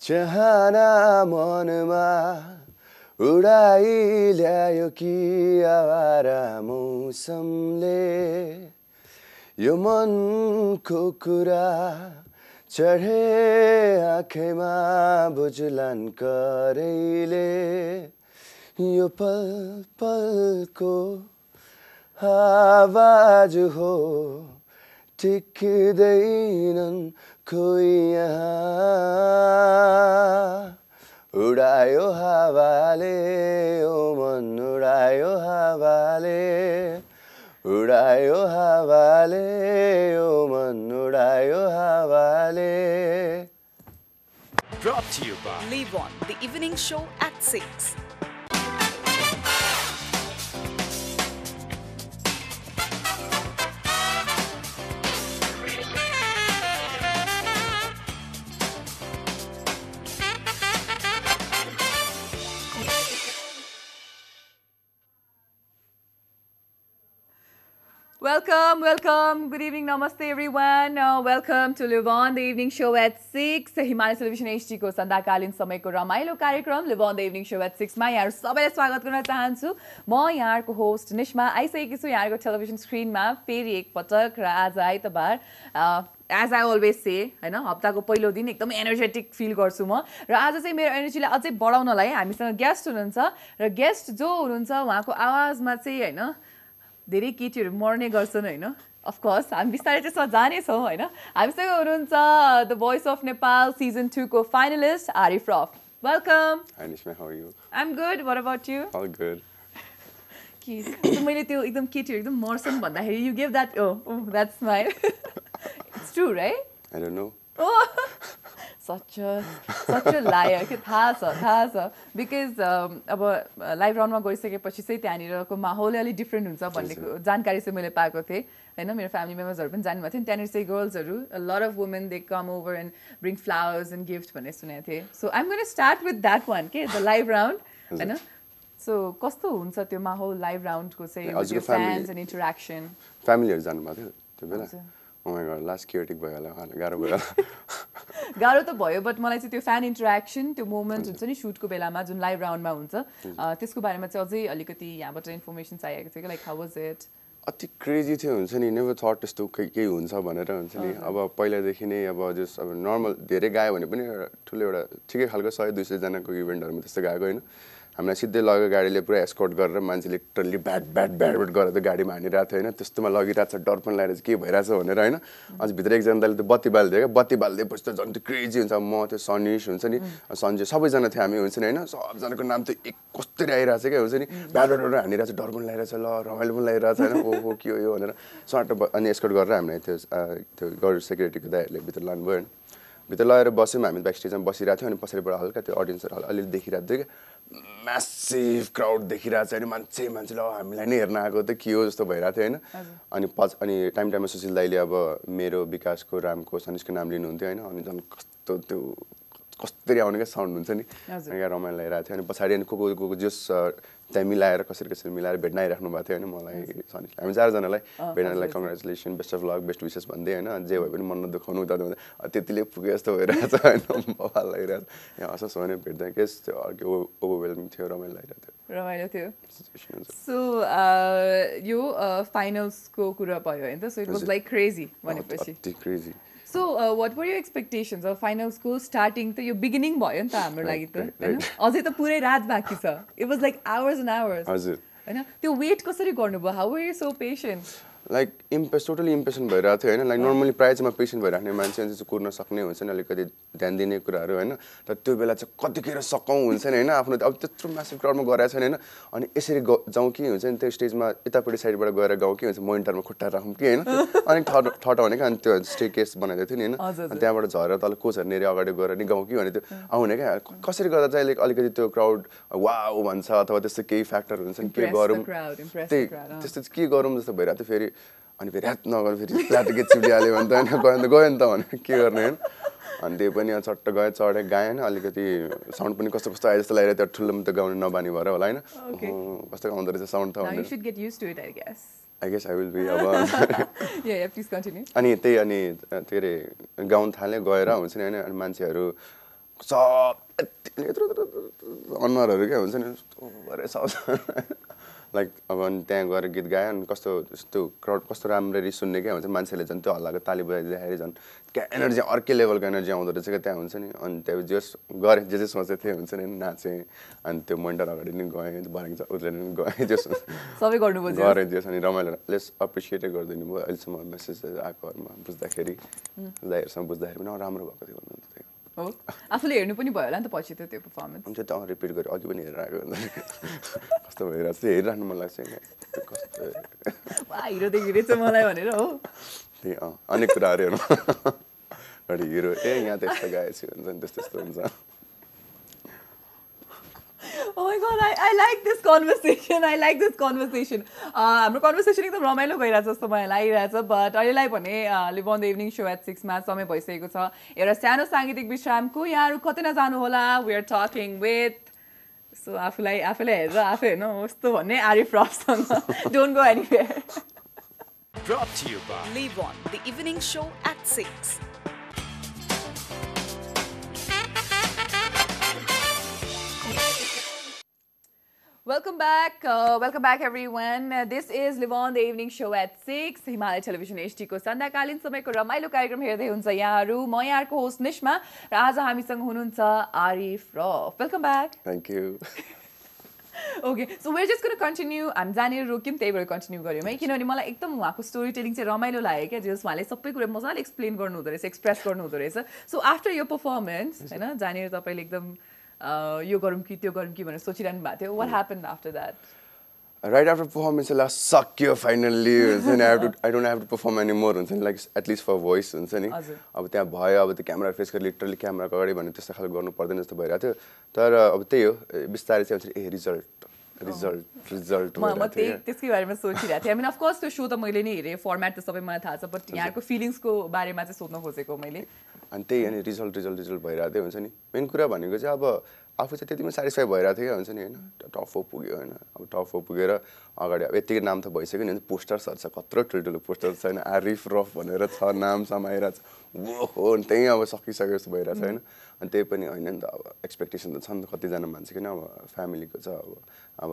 चाहना मनमा उडाइल्यायो कि आवारा मौसमले यो मनको कुरा चढे आँखैमा बुझलान् करैले यो पल पलको आवाज हो टिक्दैनन् कोही यहाँ उडायो हावाले ओ मन उडायो हावाले उडायो हावाले ओ मन उडायो हावाले Brought to you by Live On, the evening show at 6. Welcome, welcome. Good evening, namaste everyone. Welcome to Live On, the evening show at 6. Himalaya Television HD को सन्दाकालीन समयको रमाइलो कार्यक्रम Live On, the evening show at 6 मा यहाँ सबैलाई स्वागत गर्न चाहन्छु। म यहाँको होस्ट निशमा आइसकेकी छु यहाँको टेलिभिजन स्क्रिनमा फेरि एक पटक र आज आइतबार as I always say, हैन हप्ताको पहिलो दिन एकदम एनर्जेटिक फिल गर्छु म र आज चाहिँ मेरो एनर्जीलाई अझै बढाउनलाई हामीसँग गेस्ट हुनुहुन्छ र गेस्ट जो हुनुहुन्छ उहाँको आवाजमा चाहिँ हैन धेरै केटीहरू मर्ने गर्छन् हैन अफ कोर्स हामी बिस्तारै त्यसमा जानेछौँ हैन हामीसँग हुनुहुन्छ the voice of Nepal season 2 को finalist Arif rough welcome Hi Nishma, how are you? I'm good. What about you? All good. So मैले त्यो एकदम केटीहरू एकदम मर्छन् भन्दाखेरि you give that that smile. It's true, right? I don't know. such a liar के थाहा छ because अब लाइभ राउन्डमा गइसकेपछि चाहिँ त्यहाँनिरको माहौल अलि डिफ्रेन्ट हुन्छ भन्ने जानकारी चाहिँ मैले पाएको थिएँ हैन मेरो फ्यामिली मेम्बर्सहरू पनि जानुभएको थियो त्यहाँनिर चाहिँ गर्ल्सहरू a lot of women they come over and bring flowers and gifts भन्ने सुनेको थिएँ so I'm going to start with that one के the live round हैन so कस्तो हुन्छ त्यो माहौल लाइभ राउन्डको चाहिँ with your fans and interaction फ्यामिलीहरु जानुभएको थियो त्यो बेला Oh my god, last chaotic भयो होला गाह्रो भयो गाह्रो त भयो बट मलाई चाहिँ त्यो फ्यान इन्टरेक्सन त्यो मोमेन्ट हुन्छ नि सुटको बेलामा जुन लाइभ राउन्डमा हुन्छ त्यसको बारेमा चाहिँ अझै अलिकति यहाँबाट इन्फर्मेसन चाहिएको थियो लाइक हाउ वाज इट अति क्रेजी थियो हुन्छ नि नेभर थट त्यस्तो केही हुन्छ भनेर हुन्छ नि अब पहिलादेखि नै अब जस्ट अब नर्मल धेरै गायो भने पनि ठुलो एउटा ठिकै खालको 100-200 जनाको इभेन्टहरुमा त्यस्तो गएको हैन हामीलाई सिधै लगेको गाडीले पुरा एस्कर्ट गरेर मान्छे लिटरली ब्याट गरेर गाडीमा हानिरहेको थियो हैन त्यस्तोमा लगिरहेको छ डर पनि लागेर के भइरहेछ भनेर हैन अझ भित्र एकजनाले त बत्ती बाल्दियो के बत्ती बाल्दिएपछि त झन् क्रेजी हुन्छ म त्यो सनिश हुन्छ नि सञ्जय सबैजना थियो हामी हुन्छ नि हैन सबजनाको नाम त एक कस्तरी आइरहेछ के हुन्छ नि ब्याट हानिरहेछ डर पनि लागिरहेछ ल रमाइलो पनि लागिरहेछ हैन ओहो के हो यो भनेर सर्ट अनि एस्कर्ट गरेर हामीलाई त्यो गर्ड सेक्युरिटीको दाइहरुले भित्र लानुभयो हैन भित्र लगेर बस्यौँ हामी ब्याकस्टेजमा बसिरहेको थियौँ अनि पछाडिबाट हल्का त्यो अडियन्सहरू अलिअलि देखिरहेको थियो कि म्यासिभ क्राउड देखिरहेको छ अनि मान्छे ल हामीलाई नै हेर्न आएको त के हो जस्तो भइरहेको थियो हैन अनि टाइममा सुशील दाइले अब मेरो विकासको रामको सनिसको नाम लिनुहुन्थ्यो हैन अनि झन् कस्तो त्यो कस्तरी आउने क्या साउन्ड हुन्छ नि यहाँ रमाइलो लागिरहेको थियो अनि पछाडि अनि को जस त्यहाँ मिलाएर कसरी मिलाएर भेट्न आइराख्नु भएको थियो हैन मलाई सनिसले हामी चारजनालाई भेट्नलाई congratulation best of luck best wishes भन्दै हैन जे भए पनि मन नदुखाउनु उता त्यतिले पुगे जस्तो भइरहेछ हैन बवाल लागिरहेछ यहाँ हँस भने भेट्दा के त्यो अर्को ओभरवेल्मिङ थियो रमाइलो थियो सो यो फाइनल्सको कुरा भयो हैन त so it was like crazy भनेपछि crazy So, what were your expectations of final school starting? To your beginning boy, and हाम्रो लागि त हैन अझै त पुरै रात बाँकी छ. It was like hours and hours. हजुर हैन त्यो वेट कसरी गर्नुभयो? How were you so patient? Like totally impatient भइरहेको थियो हैन लाइक नर्मली प्रायः चाहिँ म पेसेन्ट भइराख्ने मान्छे चाहिँ कुर्न सक्ने हुन्छ नि अलिकति ध्यान दिने कुराहरू हैन तर त्यो बेला चाहिँ कतिखेर सकौँ हुन्छ नि हैन आफ्नो अब त्यत्रो म्यासिभ क्राउडमा गराएको छैन हैन अनि यसरी जाउँ कि हुन्छ नि त्यो स्टेजमा यतापट्टि साइडबाट गएर गाउँ कि हुन्छ मोनिटरमा खुट्टा राखौँ कि हैन अनि ठट भने अनि त्यो स्टे केस बनाइदिएको थियो नि हैन अनि त्यहाँबाट झरेर तल कोच हेर्ने अगाडि गएर नि गाउँ कि भने त्यो आउने क्या कसरी गर्दा चाहिँ अलिकति त्यो क्राउड वाउ भन्छ अथवा त्यस्तो केही फ्याक्टर हुन्छ नि के गरौँ त्यस्तो के गरौँ जस्तो भइरहेको थियो फेरि अनि फेरि हात नगर फेरि प्लाटिके चिप्लिहाल्यो भने त हैन गयो नि त भने के गर्ने हैन अनि त्यो पनि चट्ट गयो चढे गाएँ हैन अलिकति साउन्ड पनि कस्तो कस्तो आए जस्तो लागिरहेको थियो ठुलोमा त गाउने नबानी भएर होला हैन कस्तो आउँदो रहेछ साउन्ड त You should get used to it, I guess. I guess I will be अब Yeah, please continue. अनि त्यही अनि के अरे गाउन थाले गएर हुन्छ नि हैन अनि मान्छेहरू सब यत्रो अनुहारहरू क्या हुन्छ नि भरे सब लाइक अब अनि त्यहाँ गएर गीत गायो अनि कस्तो यस्तो क्राउड कस्तो राम्ररी सुन्ने क्या हुन्छ मान्छेले झन् त्यो हल्लाको ताली बजाइदिँदाखेरि झन् क्या एनर्जी अर्कै लेभलको एनर्जी आउँदो रहेछ क्या त्यहाँ हुन्छ नि अनि त्यहाँ जस गरेँ जे सोचेको थिएँ हुन्छ नि नाचेँ अनि त्यो मोनिटर अगाडि नि गएँ भरेको छ उसले नि गएँ जे सबै गर्नुभयो गरेँ जेस अनि रमाइलो लेस एप्रिसिएटै गरिदिनु भयो अहिलेसम्म मेसेज आएकोहरूमा बुझ्दाखेरि दाइहरूसँग बुझ्दाखेरि पनि राम्रो भएको थियो भन्नुहुन्थ्यो हो आफूले हेर्नु पनि भयो होला नि त पछि त्यो पर्फर्मेन्स त्यो त रिपिट गरेँ अघि पनि हेरेर आएको कस्तो भइरहेको छ हेरिराख्नु मन लाग्छ कस्तो हिरो देखिरहेछ मलाई भनेर हो त्यही अनेक कुराहरू हेर्नु घरि हिरो यहाँ त यस्तो गाएछु हुन्छ नि त्यस्तो यस्तो हुन्छ Oh my god, I like this conversation. I like this conversation. हाम्रो कन्भर्सेसन एकदम रमाइलो भइरहेछ जस्तो मलाई लागिरहेछ बट अहिलेलाई भने live on the evening show at 6 मा समय भइसकेको छ एउटा सानो साङ्गीतिक विश्रामको यहाँहरू कतै नजानु होला we are talking with so आफूलाई हेरेर आफै हेर्नु यस्तो भन्ने आरिफ रफसँग don't go anywhere Brought to you by Live on the evening show at 6. Welcome back everyone. This is Live on the evening show at 6. Himalaya Television HD को सन्ध्याकालीन समयको रमाइलो कार्यक्रम हेर्दै हुन्छ यहाँहरू म यहाँको होस्ट निश्मा र आज हामीसँग हुनुहुन्छ Arif rough. Welcome back. Thank you. Okay, so we're just going to continue. I'm जहाँनिर रोक्यौँ त्यही भएर कन्टिन्यू गऱ्यौँ है किनभने मलाई एकदम उहाँको स्टोरी टेलिङ चाहिँ रमाइलो लाग्यो क्या जस उहाँले सबै कुरा मजाले एक्सप्लेन गर्नुहुँदो रहेछ एक्सप्रेस गर्नुहुँदो रहेछ. सो आफ्टर यो पर्फर्मेन्स होइन जहाँनिर तपाईँले एकदम यो गरौँ कि त्यो गरौँ कि भनेर सोचिरहनु भएको थियो what happened after that? Right after performance la सक्यो फाइनल्ली हुन्छ नि I don't have to perform anymore हुन्छ नि लाइक एटलिस्ट फर भोइस हुन्छ नि अब त्यहाँ भयो अब त्यो क्यामेरा फेस गरेर लिटरली क्यामेराको अगाडि भने त्यस्तो खालको गर्नु पर्दैन जस्तो भइरहेको थियो तर अब त्यही हो बिस्तारै चाहिँ हुन्छ ए रिजल्ट म त्यसकै बारेमा सोचिरहेको थिएँ आई मिन अफकोर्स त्यो शो त मैले नै हेरेँ फर्मेट त सबै मलाई थाहा छ बट यहाँको फिलिङ्सको बारेमा चाहिँ सोध्न खोजेको मैले अनि त्यही अनि रिजल्ट भइरहेको थियो हुन्छ नि मेन कुरा भनेको चाहिँ अब आफू चाहिँ त्यतिमा सेटिस्फाई भइरहेको थियो हुन्छ नि होइन टप 4 पुग्यो होइन अब टप 4 पुगेर अगाडि अब यतिकै नाम त भइसक्यो नि पोस्टर्सहरू छ कत्रो ठुल्ठुलो पोस्टर्स छ होइन आरिफ रफ भनेर छ नाम समाइरहेको छ हो त्यहीँ अब सकिसक्यो जस्तो भइरहेको छ होइन अनि त्यही पनि होइन नि त अब एक्सपेक्टेसन त छ नि त कतिजना मान्छे किन अब फ्यामिलीको छ अब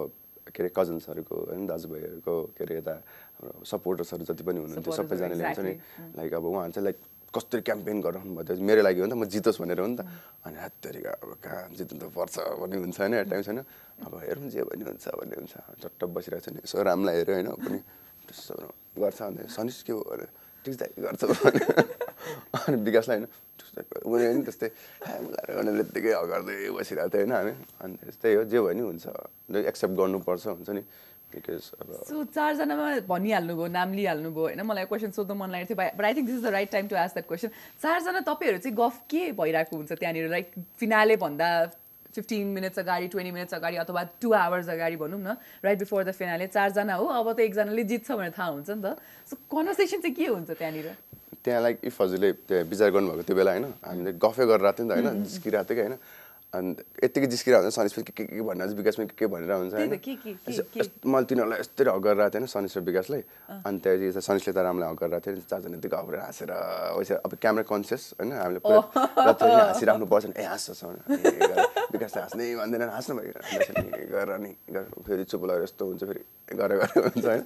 के अरे कजन्सहरूको होइन दाजुभाइहरूको के अरे यता हाम्रो सपोर्टर्सहरू जति पनि हुनुहुन्थ्यो सबैजनाले हुन्छ नि लाइक अब उहाँहरू चाहिँ लाइक कस्तरी क्याम्पेन गरिरहनु भयो मेरो लागि हो नि त म जितोस् भनेर हो नि त अनि हत्तरीका अब कहाँ जित्नु त पर्छ भन्ने हुन्छ होइन एट टाइम छैन अब हेरौँ जे भन्ने हुन्छ चट्ट बसिरहेको छ नि यसो रामलाई हेऱ्यो होइन पनि त्यसो गर्छ अन्त सनिस के हो भने ठिक गर्छ भने अनि विकासलाई होइन नि त्यस्तै मिलाएर भनेर यत्तिकै गर्दै बसिरहेको थियो होइन हामी अनि त्यस्तै हो जे भयो नि हुन्छ एक्सेप्ट गर्नुपर्छ हुन्छ नि सो चारजनामा भनिहाल्नुभयो नाम लिइहाल्नुभयो होइन मलाई क्वेसन सोध्नु मन लागेको थियो but I think this is the right time to ask that question चारजना तपाईँहरू चाहिँ गफ के भइरहेको हुन्छ त्यहाँनिर लाइक फिनाले भन्दा 15 मिनट्स अगाडि 20 मिनट्स अगाडि अथवा 2 आवर्स अगाडि भनौँ न राइट बिफोर द फिनाले चारजना हो अब त एकजनाले जित्छ भनेर थाहा हुन्छ नि त सो कन्भर्सेसन चाहिँ के हुन्छ त्यहाँनिर त्यहाँ लाइक इफ हजुरले त्यो विचार गर्नुभएको त्यो बेला होइन हामीले गफै गरिरहेको थियो नि त होइन जिस्किरहेको थियो कि होइन अनि यत्तिकै जिस्किरहेको हुन्छ सनिस के भनेर चाहिँ विकासमा के भनेर हुन्छ होइन मैले तिनीहरूलाई यस्तै हक गरिरहेको थिएँ सनिस र विकासलाई अनि त्यहाँदेखि सनिसले त रामलाई हक गरिरहेको थियो चारजना यत्तिकै हकेर हाँसेर वैसे अब क्यामेरा कन्सियस होइन हामीले हाँसिराख्नु पर्छ ए हाँस्छ विकासले हाँस्नै भन्दैन हाँस्नु भयो गरेर नि फेरि चुप लगाएर यस्तो हुन्छ फेरि गरेर हुन्छ होइन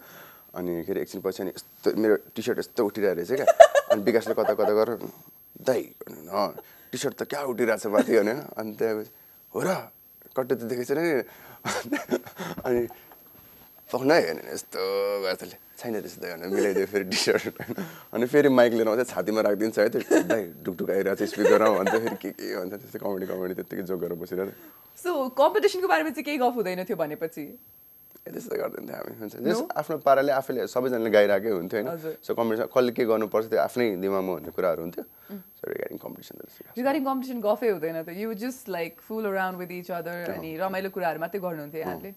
अनि फेरि एकछिन पछि अनि यस्तो मेरो टी सर्ट यस्तो उठिरहेको रहेछ क्या अनि विकासले कता गरेर दाइ टी सर्ट त क्या उठिरहेको छ माथि होइन अनि त्यहाँपछि हो र कट्टो त देखेको छैन नि अनि पक्नै हेर्ने यस्तो गर्छले छैन त्यस्तो भनेर मिलाइदियो फेरि टी सर्ट होइन अनि फेरि माइक लिएर आउँछ छातीमा राखिदिन्छ है त्यो दाइ ढुकढुक आइरहेको छ स्पिकरमा भन्छ फेरि के भन्छ त्यस्तो कमेडी त्यत्तिकै जोक गरेर बसिरहेको सो कम्पिटिसनको बारेमा चाहिँ केही गफ हुँदैन थियो भनेपछि त्यस्तो गर्दैन थियो हामी हुन्छ जस्ट आफ्नो पाराले आफूले सबैजनाले गाइरहेकै हुन्थ्यो होइन सो कम्पिटिसन कसले के गर्नुपर्छ त्यो आफ्नै दिमागमा भन्ने कुराहरू हुन्थ्यो सो रिगार्डिङ कम्पिटिसन गफै हुँदैन त you just like full around with each other अनि रमाइलो कुराहरू मात्रै गर्नुहुन्थ्यो यहाँले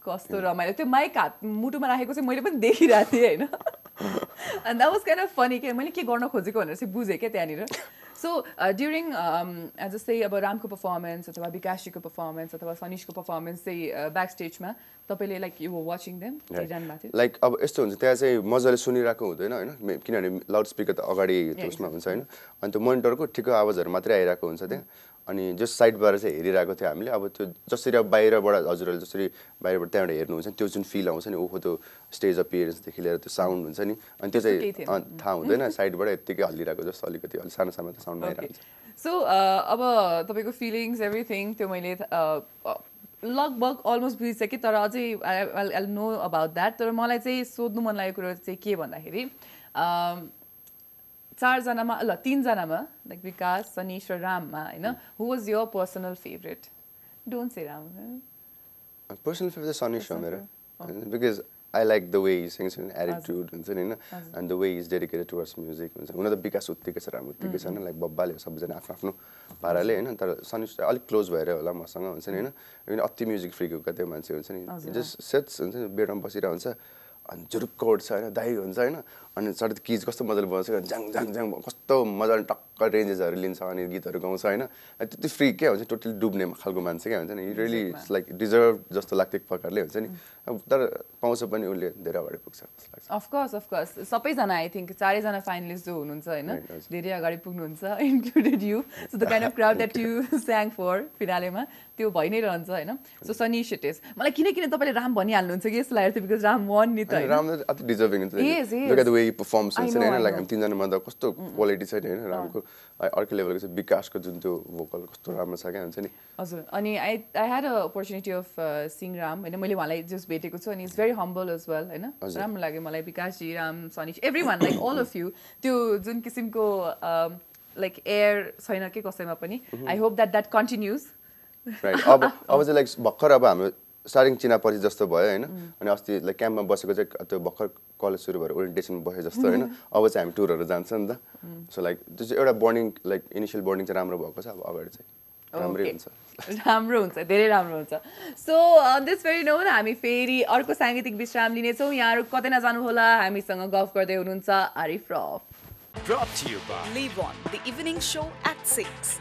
कस्तो रमाइलो त्यो माइक हात मुटुमा राखेको चाहिँ मैले पनि देखिरहेको थिएँ होइन अनि that was kind of funny के मैले के गर्न खोजेको भनेर चाहिँ बुझेँ क्या त्यहाँनिर सो ड्युरिङ जस्तै अब रामको पर्फर्मेन्स अथवा विकासजीको पर्फर्मेन्स अथवा सनिसको पर्फर्मेन्स चाहिँ ब्याक स्टेजमा तपाईँले लाइक यु वाचिङ देम जानुभएको थियो लाइक अब यस्तो हुन्छ त्यहाँ चाहिँ मजाले सुनिरहेको हुँदैन होइन किनभने लाउड स्पिकर त अगाडि त्यसमा हुन्छ होइन अनि त्यो मोनिटरको ठिक्क आवाजहरू मात्रै आइरहेको हुन्छ त्यहाँ अनि जस्ट साइडबाट चाहिँ हेरिरहेको थियो हामीले अब त्यो जसरी अब बाहिरबाट हजुरहरूले जसरी बाहिरबाट त्यहाँबाट हेर्नुहुन्छ नि त्यो जुन फिल आउँछ नि ओहो त्यो स्टेज अपियरेन्सदेखि लिएर त्यो साउन्ड हुन्छ नि अनि त्यो चाहिँ थाहा हुँदैन साइडबाट यत्तिकै हल्लिरहेको जस्तो अलिकति अलि सानो सानो साउन्ड भइरहेको छ सो अब तपाईँको फिलिङ्स एभ्रिथिङ त्यो मैले लगभग अलमोस्ट बुझिसकेँ तर अझै आई नो अबाउट द्याट तर मलाई चाहिँ सोध्नु मन लागेको कुरो चाहिँ के भन्दाखेरि चारजनामा ल तीनजनामा लाइक विकास सनिश र राममा होइन who was your personal favourite don't say Ram personal favourite Sanish हो मेरो because I like the way he sings attitude हुन्छ नि होइन and the way is dedicated towards music हुन्छ हुन त विकास उत्तिकै छ राम उत्तिकै छ होइन लाइक बब्बाले सबैजना आफ्नो आफ्नो पाराले होइन तर सनिश अलिक क्लोज भएर होला मसँग हुन्छ नि होइन किनभने अति म्युजिक फ्रिको कतै मान्छे हुन्छ नि जस्ट सेट्स हुन्छ नि बेडमा बसिरहेको हुन्छ अनि जुरुक्क उठ्छ होइन दाइ हुन्छ होइन अनि सडक किज कस्तो मजाले बजाउँछ ज्याङ ज्याङ ज्याङ कस्तो मजाले टक्क रेन्जेसहरू लिन्छ अनि गीतहरू गाउँछ होइन त्यति फ्री क्या हुन्छ टोटली डुब्ने खालको मान्छे क्या हुन्छ नि रियली इट्स लाइक डिजर्भ जस्तो लाग्थ्यो एक प्रकारले हुन्छ नि तर पाउँछ पनि उसले धेरै अगाडि पुग्छ जस्तो लाग्छ अफकोर्स सबैजना आई थिङ्क चारैजना फाइनलिस्ट जो हुनुहुन्छ होइन धेरै अगाडि पुग्नुहुन्छ included you so the kind of crowd that you sang for फिनालेमा त्यो भइ नै रहन्छ होइन सो सनिश इट इज मलाई किन तपाईँले राम भनिहाल्नुहुन्छ कि यस्तो लागेको थियो बिकज राम वान नि त राम अति डिजर्भिङ हुन्छ लुक एट द वे ही परफर्म्स हुन्छ नि होइन लाइक हामी तिनजनामा त कस्तो क्वालिटी छ नि होइन रामको अर्को लेभलको चाहिँ विकासको जुन त्यो भोकल कस्तो राम्रो छ क्या हुन्छ नि हजुर अनि I had a opportunity of सिङ राम होइन मैले उहाँलाई जस्ट भेटेको छु अनि it's very humble as well होइन राम्रो लाग्यो मलाई Vikasji Ram Sanish every one like all of you त्यो जुन किसिमको लाइक एयर छैन के कसैमा पनि I hope that continues right अब चाहिँ लाइक भर्खर अब हाम्रो स्टार्टिङ चिनापछि जस्तो भयो होइन अनि अस्ति लाइक क्याम्पमा बसेको चाहिँ त्यो भर्खर कलेज सुरु भएर ओरिएन्टेसन बस्यो जस्तो होइन अब चाहिँ हामी टुरहरू जान्छ नि त सो लाइक त्यो चाहिँ एउटा बन्डिङ लाइक इनिसियल बन्डिङ चाहिँ राम्रो भएको छ अब अगाडि चाहिँ राम्रो हुन्छ धेरै राम्रो हुन्छ सो दिस भेरी नोन हामी फेरि अर्को साङ्गीतिक विश्राम लिनेछौँ यहाँहरू कतै नजानु होला हामीसँग गफ गर्दै हुनुहुन्छ Arif rough Brought to you by Live on the evening show at 6.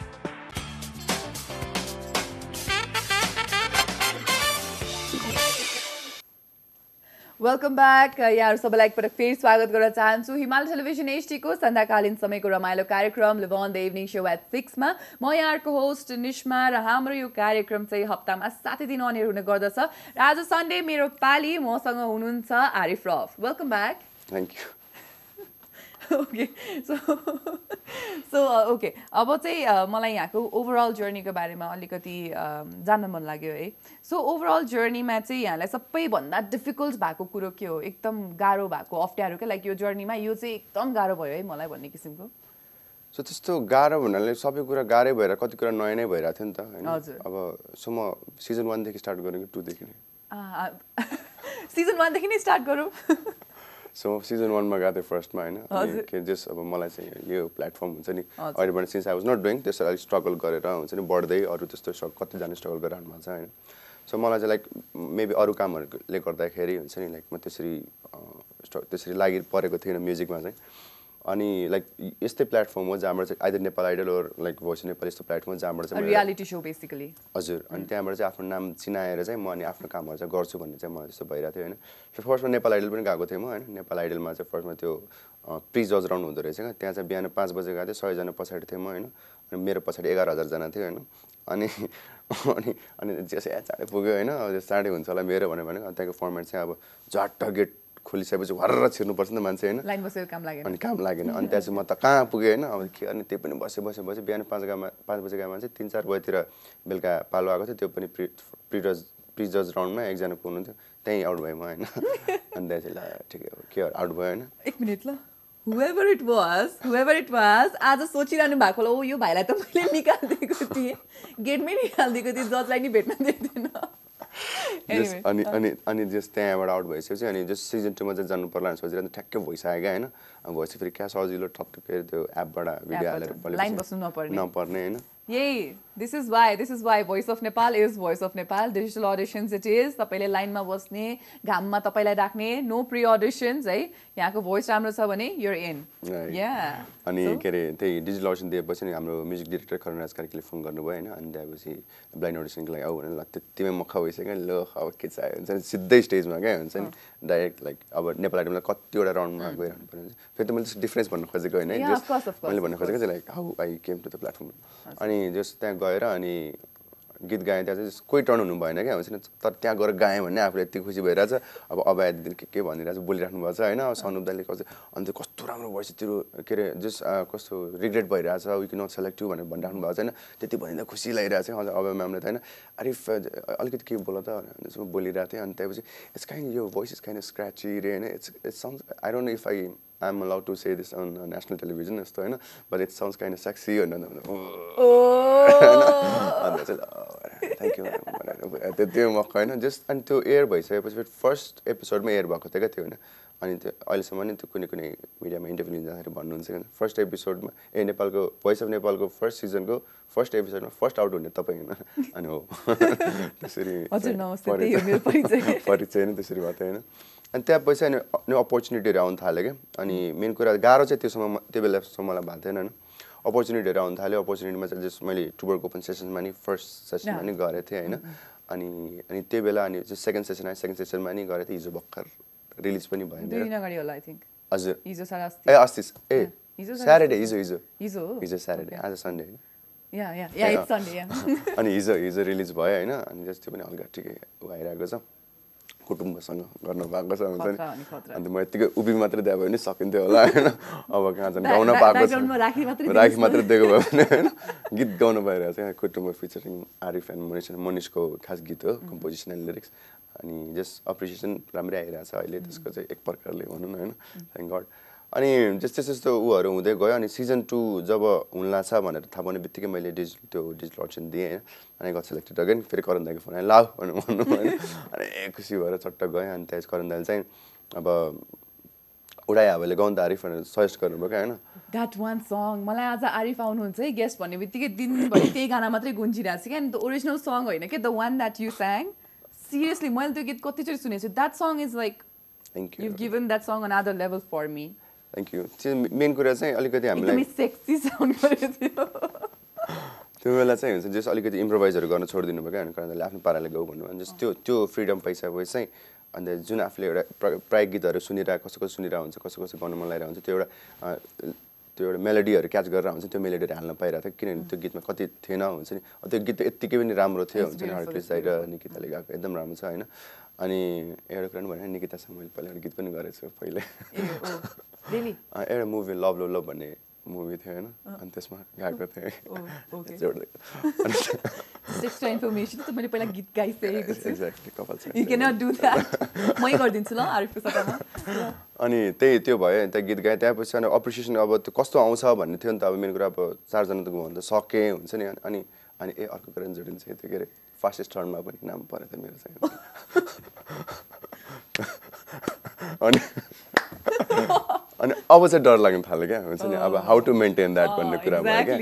Welcome back यहाँहरू सबैलाई एकपटक फेरि स्वागत गर्न चाहन्छु हिमालय टेलिभिजन एचडीको सन्ध्याकालीन समयको रमाइलो कार्यक्रम live on the evening show at 6 मा म यहाँहरूको होस्ट निश्मा र हाम्रो यो कार्यक्रम चाहिँ हप्तामा 7 दिन अनियर हुने गर्दछ र आज सन्डे मेरो पाली मसँग हुनुहुन्छ Arif rough welcome back thank you okay so okay अब चाहिँ मलाई यहाँको ओभरअल जर्नीको बारेमा अलिकति जान्न मन लाग्यो है सो ओभरअल जर्नीमा चाहिँ यहाँलाई सबैभन्दा डिफिकल्ट भएको कुरो के हो एकदम गाह्रो भएको अप्ठ्यारो क्या लाइक यो जर्नीमा यो चाहिँ एकदम गाह्रो भयो है मलाई भन्ने किसिमको सो त्यस्तो गाह्रो भन्नाले सबै कुरा गाह्रै भएर कति कुरा नयाँ नै भइरहेको थियो नि त होइन अब सो म सिजन 1 देखि स्टार्ट गरेको 2 देखि नै सिजन 1 देखि नै स्टार्ट गरौँ सो सिजन 1 मा गएको थिएँ फर्स्टमा होइन के जस्ट अब मलाई चाहिँ यो प्लेटफर्म हुन्छ नि अहिलेबाट since I was not doing त्यसरी अलिक स्ट्रगल गरेर हुन्छ नि बढ्दै अरू त्यस्तो कतिजना स्ट्रगल गरिरहनु भएको छ होइन सो मलाई चाहिँ लाइक मेबी अरू कामहरूले गर्दाखेरि हुन्छ नि लाइक म त्यसरी लागि परेको थिइनँ म्युजिकमा चाहिँ अनि लाइक यस्तै प्लेटफर्म हो जहाँबाट चाहिँ either Nepal idol or like voice Nepal यस्तो प्लेटफर्म जहाँबाट चाहिँ रियालिटी शो बेसिकली हजुर अनि त्यहाँबाट चाहिँ आफ्नो नाम चिनाएर चाहिँ म अनि आफ्नो कामहरू चाहिँ गर्छु भन्ने चाहिँ मलाई त्यस्तो भइरहेको थियो होइन फर्स्टमा नेपाल आइडल पनि गएको थिएँ म होइन नेपाल आइडलमा चाहिँ फर्स्टमा त्यो प्रि जज राउन्ड हुँदो रहेछ क्या त्यहाँ चाहिँ बिहान 5 बजे गएको थिएँ 100जना पछाडि थिएँ म होइन अनि मेरो पछाडि 11,000जना थियो होइन अनि अनि अनि जसै चाँडै पुग्यो होइन अब चाँडै हुन्छ होला मेरो भनेको त्यहाँको फर्मेट चाहिँ अब झट्ट गेट खोलिसकेपछि हर्र छिर्नुपर्छ नि त मान्छे होइन लाइन बसेर काम लागेन अनि काम लागेन अनि त्यहाँ चाहिँ म त कहाँ पुगेँ होइन अब के गर्ने त्यो पनि बसेँ बिहान 5 बजे गएको मान्छे 3-4 बजीतिर बेलुका पालो आएको थियो त्यो पनि प्रि जज राउन्डमा एकजना पुग्नुहुन्थ्यो त्यहीँ आउट भएँ म होइन अनि त्यहाँ चाहिँ ल ठिकै हो के आउट भयो होइन एक मिनट ल whoever it was आज सोचिरहनु भएको होला ओ यो भाइलाई त मैले निकालिदिएको थिएँ गेटमै निकालिदिएको थिएँ जजलाई नि भेट्न दिँदैन अनि जस्ट त्यहाँबाट आउट भइसकेपछि अनि जस्ट सिजन 2 मा चाहिँ जानु पर्ला भनेर सोचिरहनु ठ्याक्कै भोइस आयो क्या होइन अब भोइस फेरि क्या सजिलो ठक्कै त्यो एपबाट भिडियो हालेर लाइन बस्नु नपर्ने होइन यही this is why voice of Nepal is voice of Nepal digital auditions it is तपाईँले लाइनमा बस्ने घाममा तपाईँलाई राख्ने नो प्री अडिसन्स है यहाँको भोइस राम्रो छ भने युर इन अनि के अरे त्यही डिजिटल अडिसन दिएपछि हाम्रो म्युजिक डिरेक्टर करुणराज कार्कीले फोन गर्नुभयो होइन अनि त्यहाँपछि ब्लाइन्ड अडिसनको लागि आऊ भने ल त्यतिमै मक्खा भइसक्यो ल अब के चाहियो हुन्छ नि सिधै स्टेजमा क्या हुन्छ नि डाइरेक्ट लाइक अब नेपाल आइडलमा कतिवटा राउन्डमा गइरहनु पर्ने फेरि त मैले डिफरेन्स भन्नु खोजेको होइन Yeah, of course, of course, मैले भन्नु of खोजेको चाहिँ like how I came to the platform अनि जस्ट त्यहाँ गएर अनि गीत गाएँ त्यहाँ चाहिँ कोही टर्न हुनु भएन क्या हुन्छ नि तर त्यहाँ गएर गाएँ भने आफूले यति खुसी भइरहेछ अब अभय दिदी के भनिरहेछ बोलिराख्नु भएको छ होइन अब सनु दाइले कसै अन्त कस्तो राम्रो भोइस तिम्रो के अरे जस्ट कस्तो रिग्रेट भइरहेछ we can not select you भनेर भनिराख्नु भएको छ होइन त्यति भनिँदा खुसी लागिरहेको छ अभय म्यामले त होइन आरिफ अलिकति के बोल त भनेर बोलिरहेको थिएँ अनि त्यसपछि इट्स काइन्ड यो भोइस इज काइन्ड स्क्र्याची रे होइन it's sound I don't know if I'm allowed to say this on national television यस्तो होइन but it sounds kind of sexy भनेर थ्याङ्क यू त्यो मौका होइन जस्ट अनि त्यो एयर भइसकेपछि फेरि फर्स्ट एपिसोडमै एयर भएको थियो क्या त्यो होइन अनि त्यो अहिलेसम्म नि त्यो कुनै कुनै मिडियामा इन्टरभ्यू लिन जाँदाखेरि भन्नुहुन्छ क्या फर्स्ट एपिसोडमा नेपालको भोइस अफ नेपालको फर्स्ट सिजनको फर्स्ट एपिसोडमा फर्स्ट आउट हुने तपाईँ होइन अनि हो त्यसरी परिचय नै त्यसरी भएको थियो होइन अनि त्यहाँ पैसा अनि अपर्च्युनिटीहरू आउनु थाल्यो क्या अनि मेन कुरा गाह्रो चाहिँ त्यो बेलासम्म मलाई भएको थिएन होइन अपर्च्युनिटीहरू आउनु थाल्यो अपर्च्युनिटीमा चाहिँ जस्ट मैले टुबरको ओपन सेसनमा नि फर्स्ट सेसनमा नि गरेको थिएँ होइन अनि त्यो बेला अनि सेकेन्ड सेसन आयो सेकेन्ड सेसनमा नि गरेको थिएँ हिजो भर्खर रिलिज पनि भयो हजुर ए अस्ति ए स्याटरडे हिजो स्याटरडे आज सन्डे अनि हिजो रिलिज भयो होइन अनि जस्तो त्यो पनि हल्का ठिकै आइरहेको छ कुटुम्बसँग गर्नु भएको छ हुन्छ नि अन्त म यतिकै उभि मात्रै दिए भयो भने सकिन्थ्यो होला होइन अब कहाँ झन् गाउन पाएको छ राखी मात्रै दिएको भयो भने होइन गीत गाउनु पाइरहेको छ कुटुम्ब फिचरिङ आरिफ एन्ड मनिषको खास गीत हो कम्पोजिसन एन्ड लिरिक्स अनि जस्ट अप्रिसिएसन राम्रै आइरहेको छ अहिले त्यसको चाहिँ एक प्रकारले भनौँ न होइन थ्याङ्क गड अनि त्यस्तो ऊहरू हुँदै गयो अनि सिजन 2 जब हुन लाग्छ भनेर थाहा पाउने बित्तिकै मैले डिजिटल अडिसन दिएँ होइन अनि गट सेलेक्टेड अगेन फेरि करण दाइको फोन आयो लाऊ भनेर भन्नु होइन अनि खुसी भएर चट्ट गएँ अनि त्यहाँ करण दाइले चाहिँ अब उडाइ हावेले गाउँ त आरिफ भनेर सजेस्ट गर्नुभयो क्या होइन द्याट वान सङ मलाई आज आरिफ आउनुहुन्छ है गेस्ट भन्ने बित्तिकै दिनभरि त्यही गाना मात्रै गुन्जिरहेको छ क्या अनि त ओरिजिनल सङ होइन क्या the one that you sang seriously मैले त्यो गीत कतिचोटि सुनेको छु that song is like you given that song on other level for me thank you त्यो मेन कुरा चाहिँ अलिकति हामीलाई सेक्सी साउन्ड गरेको थियो त्यो बेला चाहिँ हुन्छ जस अलिकति इम्प्रोभाइजहरू गर्न छोडिदिनु भयो क्या कारणले आफ्नो पाराले गाउँ भन्नु भने जस्तो त्यो फ्रिडम पाइसकेपछि चाहिँ अन्त जुन आफूले एउटा प्रायः गीतहरू सुनिरहेको कसो सुनिरहेको हुन्छ कसो गाउन मन लागिरहेको हुन्छ त्यो एउटा मेलोडीहरू क्याच गरेर हुन्छ त्यो मेलोडीहरू हाल्न पाइरहेको थियो किनभने त्यो गीतमा कति थिएन हुन्छ नि त्यो गीत यत्तिकै पनि राम्रो थियो हुन्छ नि हर्क्लिस दाइ र निकिताले गाएको एकदम राम्रो छ होइन अनि एउटा कुरा भने निकितासँग मैले पहिला एउटा गीत पनि गरेको छु पहिले एउटा मुभी लभ लभ लभ भन्ने मुभी थियो होइन अनि त्यसमा गाएको थिएँ एक्स्ट्रा इन्फर्मेसन त मैले पहिला गीत गाइसकेको छु एक्ज्याक्टली कपाल छ you can not do that मै गरिदिन्छु ल आरिफको सट्टामा अनि त्यो भयो त्यहाँ गीत गाएँ त्यहाँपछि अनि अप्रिसिएसन अब त्यो कस्तो आउँछ भन्ने थियो नि त अब मेरो कुरा अब 4 जना त भन्दा सकेँ हुन्छ नि अनि अर्को कुरा जोडिन्छ त्यो के अरे फास्टेस्ट टर्नमा पनि नाम परेको थियो मेरो चाहिँ अनि अब चाहिँ डर लाग्न थाल्यो क्या हुन्छ नि अब हाउ टु मेन्टेन द्याट भन्ने कुरा भयो क्या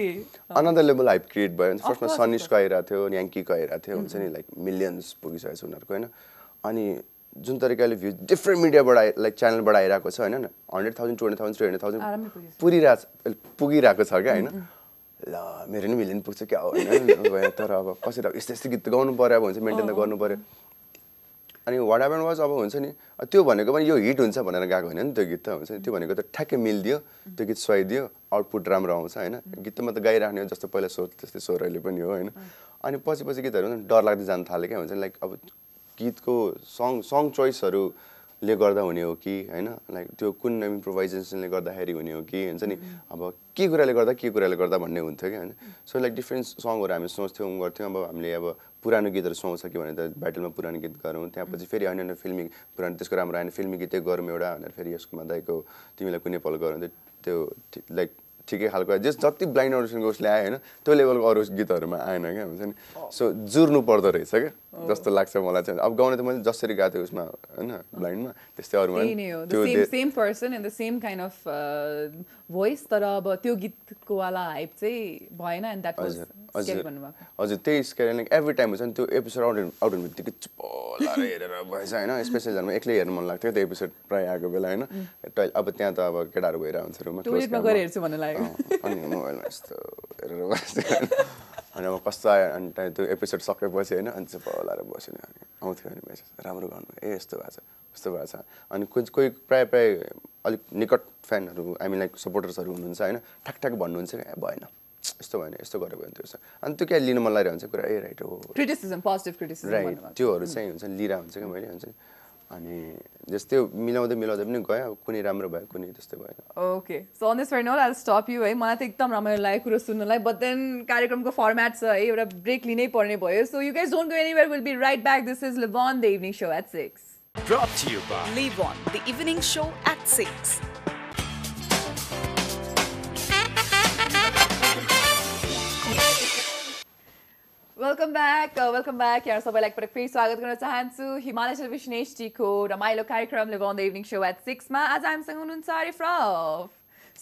अनदर लेभल हाइप क्रिएट भयो फर्स्टमा सनिसको आइरहेको थियो याङ्कीको आइरहेको थियो हुन्छ नि लाइक मिलियन्स पुगिसकेको छ उनीहरूको होइन अनि जुन तरिकाले भ्यू डिफ्रेन्ट मिडियाबाट लाइक च्यानलबाट आइरहेको छ होइन 100,000 200,000 300,000 पुगिरहेको छ क्या होइन ल मेरो नि मिलियन पुग्छ क्या हो होइन तर अब कसरी अब यस्तो गीत गाउनु पऱ्यो अब हुन्छ मेन्टेन त गर्नु पऱ्यो अनि वाट ह्यापन वाज अब हुन्छ नि त्यो भनेको पनि यो हिट हुन्छ भनेर गएको होइन नि त्यो गीत त हुन्छ नि त्यो भनेको त ठ्याक्कै मिलिदियो त्यो गीत सुहाइदियो आउटपुट राम्रो आउँछ होइन गीत त म त गाइराख्ने हो जस्तो पहिला स्वर त्यस्तै स्वर अहिले पनि हो होइन अनि पछि गीतहरू डर लाग्दै जानु थाल्यो क्या हुन्छ लाइक अब गीतको सङ चोइसहरूले गर्दा हुने हो कि होइन लाइक त्यो कुन इम्प्रोभाइजेसनले गर्दाखेरि हुने हो कि हुन्छ नि अब के कुराले गर्दा भन्ने हुन्थ्यो क्या होइन सो लाइक डिफ्रेन्ट सङहरू हामी सोच्थ्यौँ गर्थ्यौँ अब हामीले अब पुरानो गीतहरू सुहाउँछ कि भने त ब्याटलमा पुरानो गीत गरौँ त्यहाँपछि फेरि होइन फिल्मी पुरानो त्यसको राम्रो आएन फिल्मी गीतै गरौँ एउटा भनेर फेरि यसकोमा दाइको तिमीलाई कुनै पल गरौँ त्यो लाइक ठिकै खालको जति ब्लाइन्ड अडिसनको उसले आयो होइन त्यो लेभलको अरू गीतहरूमा आएन क्या हुन्छ नि सो जुर्नु पर्दो रहेछ क्या जस्तो लाग्छ मलाई चाहिँ अब गाउने त मैले जसरी गाएको थिएँ उसमा होइन ब्लाइन्डमा त्यस्तै अरूमा same person and the same kind of voice तर अब त्यो गीतको वाला हाइप चाहिँ भएन एन्ड द्याट वाज स्केरी भन्नुभएको हजुर त्यही स्केरी लाइक एभ्री टाइम हुन्छ नि त्यो एपिसोड आउट हुने बित्तिकै चुप्प लाएर हेरेर भएछ होइन स्पेसली झन् एक्लै हेर्नु मन लाग्थ्यो त्यो एपिसोड प्रायः आएको बेला होइन अब त्यहाँ त अब केटाहरू भइरहेको हुन्छ रुममा टोइलेटमा गएर हेर्छु भन्नु लाग्यो अनि मोबाइलमा यस्तो हेरेर बस्थ्यो अनि अब कस्तो आयो अनि त्यो एपिसोड सकेपछि होइन अनि चाहिँ बोलाएर बस्यो नि अनि आउँथ्यो अनि मेसेज राम्रो गर्नु ए यस्तो भएको छ यस्तो भएको छ अनि कोही प्रायः अलिक निकट फ्यानहरू आई मिन लाइक सपोर्टर्सहरू हुनुहुन्छ होइन ठ्याक भन्नुहुन्छ ए भएन यस्तो भएन यस्तो गरेर भयो त्यो अनि त्यो क्या लिनु मन लागिरहेको हुन्छ कुरा ए राइट हो क्रिटिसिजम पोजिटिभ क्रिटिसिजम राइट त्योहरू चाहिँ हुन्छ लिइरहेको हुन्छ कि मैले हुन्छ अनि जस्तै मिलाउँदै पनि गयो कुनै राम्रो भयो कुनै त्यस्तै भयो okay so on this note I stop you है मलाई त एकदम रमाइलो लाग्यो कुरो सुन्नलाई बट देन कार्यक्रमको फर्मेट छ है एउटा ब्रेक लिनै पर्ने भयो so you guys don't go anywhere will be right back this is live on the evening show at 6 Brought to you by Live on the evening show at 6. Welcome back यहाँ सबैलाई एकपटक फेरि स्वागत गर्न चाहन्छु हिमालय टेलिभिजन एचडीको रमाइलो कार्यक्रम live on the evening show at 6 मा आज हामीसँग हुनुहुन्छ आरिफ रफ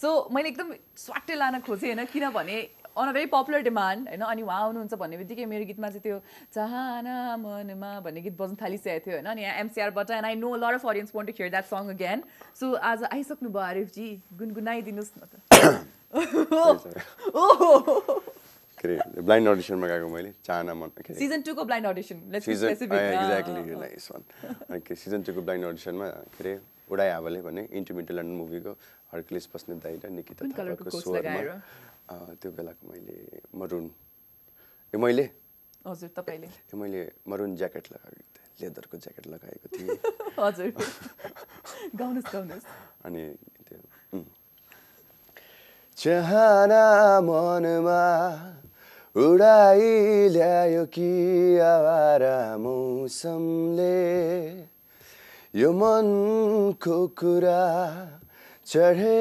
सो मैले एकदम स्वाट्टै लान खोजेँ होइन किनभने on a very popular demand होइन अनि उहाँ आउनुहुन्छ भन्ने बित्तिकै मेरो गीतमा चाहिँ त्यो चाहना मनमा भन्ने गीत बज्न थालिसकेको थियो होइन अनि यहाँ एमसिआरबाट and I know lot of audience want to hear that song again so आज आइसक्नु भयो आरिफजी गुनगुनाइदिनुहोस् न त ब्लाइन्ड अडिसनमा गएको मैले चाहना मन सिजन 2 को blind audition let's be exactly nice one अनि सिजन 2 को ब्लाइन्ड अडिसनमा के अरे उडाइ हावले भन्ने इन्टिमेन्टल लन्डन मुभीको हर्कुलिस बस्ने दाइ र निकिता थापाको स्वरमा त्यो बेलाको मैले मरुन मैले हजुर तपाईले मैले मरुन ज्याकेट लगाएको थिएँ लेदरको ज्याकेट लगाएको थिएँ हजुर गाउनुस् अनि त्यो चाहना मनमा उडाइ ल्यायो कि आवारा मौसमले यो मनको कुरा चढे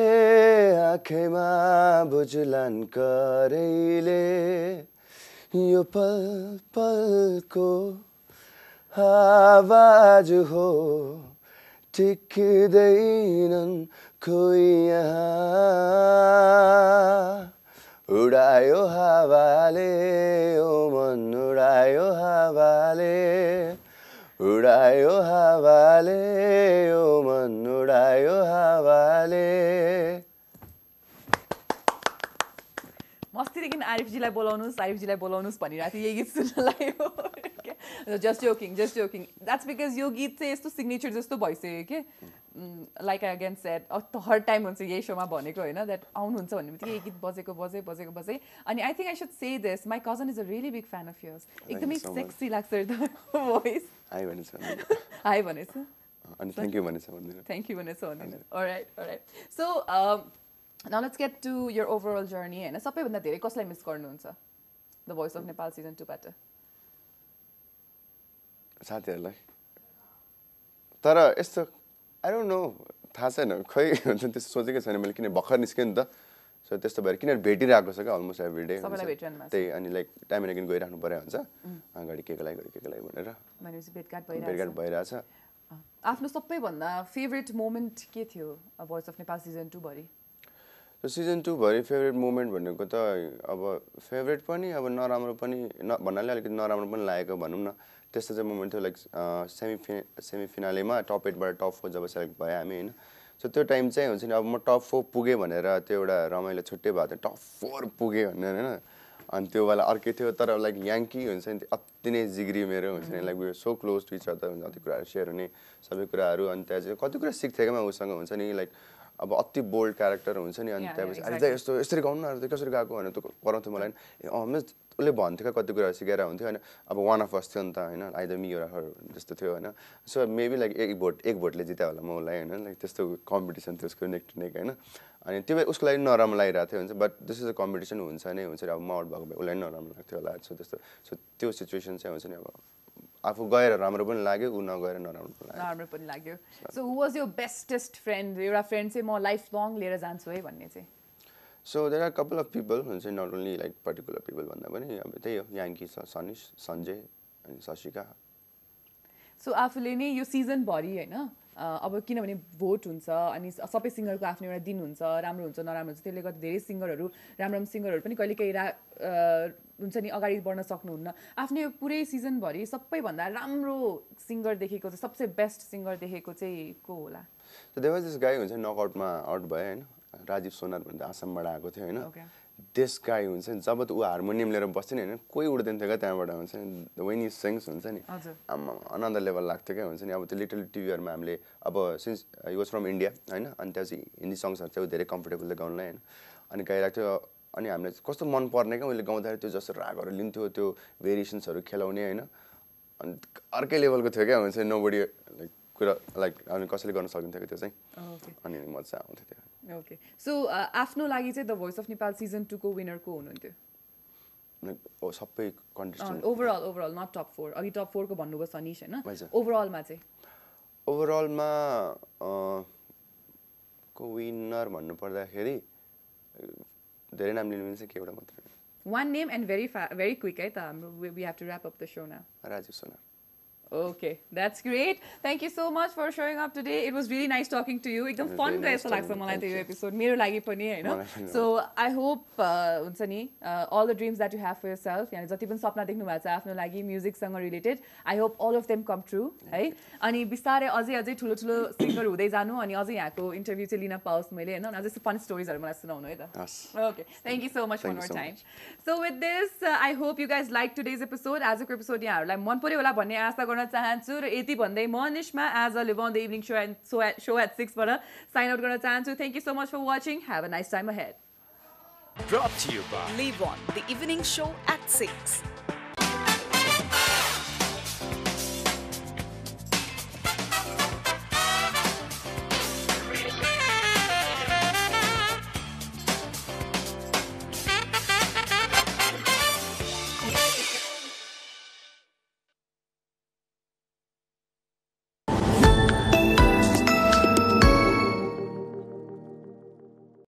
आँखैमा बुझलान् करैले यो पल पलको आवाज हो टिक्दैनन् कोही यहाँ उडायो हावाले ओ मन उडायो हावाले उडायो हावाले ओ मन उडायो हावाले मस्तीदेखि आरिफजीलाई बोलाउनुहोस् भनिरहेको थियो यही गीत सुन्नलाई जस्ट जोकिङ द्याट्स बिकज यो गीत चाहिँ यस्तो सिग्नेचर जस्तो भइसक्यो कि like I again shed her time हुन्छ यही सोमा भनेको होइन द्याट आउनुहुन्छ भन्ने बित्तिकै यही गीत बजेको अनि I think I should say this my cousin is a really big fan of yours एकदमै सेक्सी लाग्छ भोइस हाई भनेछ अनि थ्याङ्क यू भनेछ alright so now let's get to your overall journey होइन सबैभन्दा धेरै कसलाई मिस गर्नुहुन्छ the voice of Nepal season 2 बाट साथीहरूलाई तर यस्तो आई डोन्ट नो थाहा छैन खै हुन्छ त्यस्तो सोचेकै छैन मैले किन भर्खर निस्केँ नि त सो त्यस्तो भएर किनभने भेटिरहेको छ क्या अलमोस्ट एभ्री डे त्यही अनि लाइक टाइम एन्ड अगेन गइराख्नु पर्यो हुन्छ अगाडि के को लागि भनेर भेटघाट भइरहेछ आफ्नो सबैभन्दा फेभरेट मोमेन्ट के थियो भोइस अफ नेपाल सिजन 2 भरि सिजन 2 भरि फेभरेट मोमेन्ट भनेको त अब फेभरेट पनि अब नराम्रो पनि भन्नाले अलिकति नराम्रो पनि लागेको भनौँ न त्यस्तो चाहिँ मोमेन्ट थियो लाइक सेमी फिनालेमा टप 8बाट टप 4 जब सेलेक्ट भयो हामी होइन सो त्यो टाइम चाहिँ हुन्छ नि अब म टप 4 पुगेँ भनेर त्यो एउटा रमाइलो छुट्टै भएको थियो टप 4 पुगेँ भनेर होइन अनि त्यो बेला अर्कै थियो तर लाइक याङ्की हुन्छ नि अति नै जिग्री मेरो हुन्छ नि like we so close to each other हुन्छ अति कुराहरू सेयर हुने सबै कुराहरू अनि त्यहाँ चाहिँ कति कुरा सिक्थेँ क्या उसँग हुन्छ नि लाइक अब अति बोल्ड क्यारेक्टर हुन्छ नि अनि त्यहाँपछि अहिले त यसरी गाउनु न कसरी गएको भनेर त कराउँथ्यो मलाई उसले भन्थ्यो क्या कति कुराहरू सिकाएर हुन्थ्यो होइन अब वान अफ अस थियो नि त होइन आइदर मी एउटा जस्तो थियो होइन सो मेबी लाइक एक भोटले जित्यो होला म उसलाई होइन लाइक त्यस्तो कम्पिटिसन थियो उसको नेक टु नेक होइन अनि त्यो उसको लागि नराम्रो लागिरहेको थियो हुन्छ but this is a competition हुन्छ नि हुन्छ अब म आउट भएको भए उसलाई नराम्रो लाग्थ्यो होला सो त्यस्तो सो त्यो सिचुएसन चाहिँ हुन्छ नि अब आफू गएर राम्रो पनि लाग्यो ऊ नगएर नराम्रो पनि लाग्यो so who was your bestest friend एउटा फ्रेन्ड चाहिँ म लाइफ लङ लिएर जान्छु है भन्ने चाहिँ so there are couple of people हुन्छ not only like particular people भन्दा पनि अब त्यही हो याङ्की सनिस सञ्जय अनि शशिका सो आफूले नै यो सिजनभरि होइन अब किनभने भोट हुन्छ अनि सबै सिङ्गरको आफ्नो एउटा दिन हुन्छ राम्रो हुन्छ नराम्रो हुन्छ त्यसले गर्दा धेरै सिङ्गरहरू राम्रो सिङ्गरहरू पनि कहिले काहीँ हुन्छ नि अगाडि बढ्न सक्नुहुन्न आफ्नो यो पुरै सिजनभरि सबैभन्दा राम्रो सिङ्गर देखेको चाहिँ सबसे बेस्ट सिङ्गर देखेको चाहिँ को होला so there was this guy हुन्छ नकआउटमा आउट भयो होइन राजीव सोनार भन्दा आसामबाट आएको थियो होइन दिस गाई हुन्छ नि जब त ऊ हार्मोनियम लिएर बस्थ्यो नि होइन कोही उड्दैन थियो क्या त्यहाँबाट हुन्छ नि वेन यु सिङ्स हुन्छ नि आम्मा अनदर लेभल लाग्थ्यो क्या हुन्छ नि अब त्यो लिटल टिभीहरूमा हामीले अब since he was from India होइन अनि त्यहाँ चाहिँ हिन्दी सङ्ग्सहरू चाहिँ धेरै कम्फर्टेबल गाउनलाई होइन अनि गाइरहेको थियो अनि हामीलाई कस्तो मन पर्ने क्या उसले गाउँदाखेरि त्यो जस्तो रागहरू लिन्थ्यो त्यो भेरिएसन्सहरू खेलाउने होइन अनि अर्कै लेभलको थियो क्या हुन्छ नोबडी लाइक कुरा लाइक हामी कसैले गर्न सकिन्थ्यो त्यो चाहिँ अनि मजा आउँथ्यो त्यो ओके सो आफ्नो लागि चाहिँ the voice of Nepal season 2 को विनर को हुनुहुन्थ्यो सबै कन्टेस्टेन्ट ओभरअल नट टप 4 अघि टप 4 को भन्नुभयो सनिश होइन ओभरअलमा चाहिँ ओभरअलमा को विनर भन्नु पर्दाखेरि धेरै नाम लिनु मिल्छ के एउटा मात्र one name and very quick है त हाम्रो we have to wrap up the show now Rajiv Sonar Okay, that's great. Thank you so much for showing up today. It was really nice talking to you. एकदम fun गयो जस्तो लाग्छ मलाई त्यो episode मेरो लागि पनि हैन. So I hope हुन्छ नि all the dreams that you have for yourself यानी जति पनि सपना देख्नु भएको छ आफ्नो लागि म्युजिक सँग related I hope all of them come true है. अनि बिस्तारै अझै ठुलो सिंगर हुँदै जानु अनि अझै यहाँको इन्टरभ्यु चाहिँ लिन पाओस् मैले हैन. अझै फन स्टोरीजहरु मलाई सुनाउनु है त. Okay. Thank you so much for your time. So with this I hope you guys liked today's episode. आजको एपिसोड यहाँहरुलाई मन पर्यो होला भन्ने आशा गर्न चाहन्छु र यति भन्दै म Nishma as a live on the evening show at 6 बाट साइन आउट गर्न चाहन्छु. Thank you so much for watching. Have a nice time ahead. Brought to you by Live on the evening show at 6.